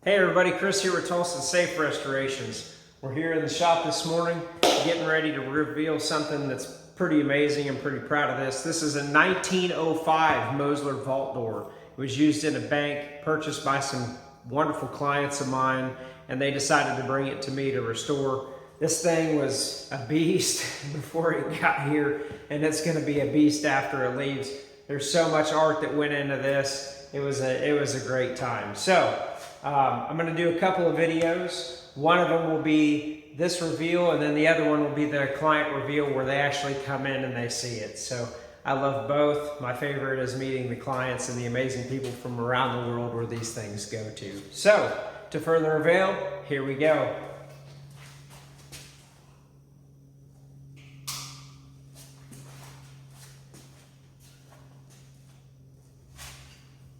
Hey everybody, Chris here with Tullson Safe Restorations. We're here in the shop this morning getting ready to reveal something that's pretty amazing. I'm pretty proud of this. This is a 1905 Mosler vault door. It was used in a bank, purchased by some wonderful clients of mine, and they decided to bring it to me to restore. This thing was a beast before it got here, and it's going to be a beast after it leaves. There's so much art that went into this. It was a great time. So I'm going to do a couple of videos. One of them will be this reveal, and then the other one will be the client reveal where they actually come in and they see it. So I love both. My favorite is meeting the clients and the amazing people from around the world where these things go to. So to further reveal, here we go.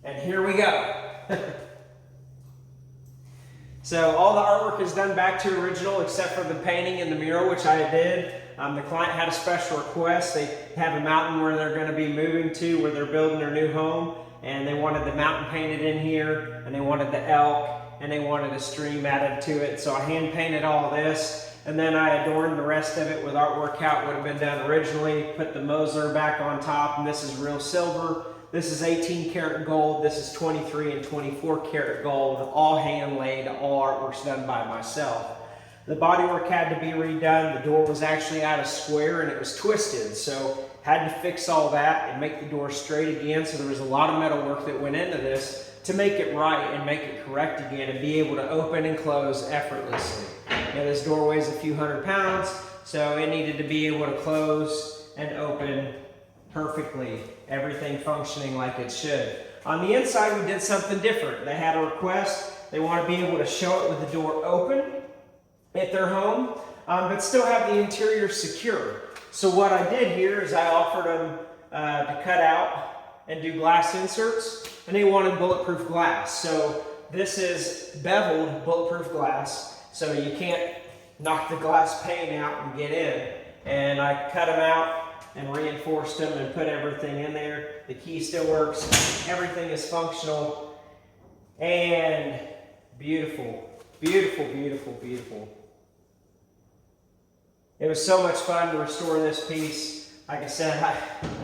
And here we go. So all the artwork is done back to original except for the painting and the mural, which I did. The client had a special request. They have a mountain where they're going to be moving to, where they're building their new home, and they wanted the mountain painted in here, and they wanted the elk, and they wanted a stream added to it. So I hand painted all this, and then I adorned the rest of it with artwork how it would have been done originally. Put the Mosler back on top, and this is real silver. This is 18 karat gold, this is 23 and 24 karat gold, all hand laid, all artwork's done by myself. The bodywork had to be redone. The door was actually out of square and it was twisted, so had to fix all that and make the door straight again. So there was a lot of metal work that went into this to make it right and make it correct again and be able to open and close effortlessly. Now this door weighs a few hundred pounds, so it needed to be able to close and open perfectly, everything functioning like it should. On the inside, we did something different. They had a request. They want to be able to show it with the door open at their home, but still have the interior secure. So what I did here is I offered them to cut out and do glass inserts, and they wanted bulletproof glass. So this is beveled bulletproof glass, so you can't knock the glass pane out and get in. And I cut them out and reinforced them and put everything in there. The key still works. Everything is functional and beautiful. Beautiful, beautiful, beautiful. It was so much fun to restore this piece. Like I said,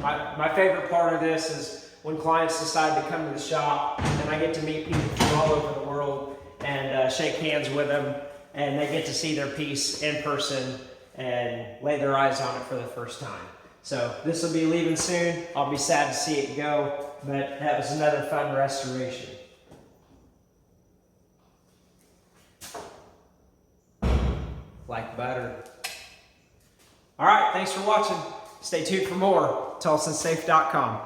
my favorite part of this is when clients decide to come to the shop and I get to meet people from all over the world and shake hands with them, and they get to see their piece in person and lay their eyes on it for the first time. So this will be leaving soon. I'll be sad to see it go, but that was another fun restoration. Like butter. All right, thanks for watching. Stay tuned for more. TullsonSafe.com.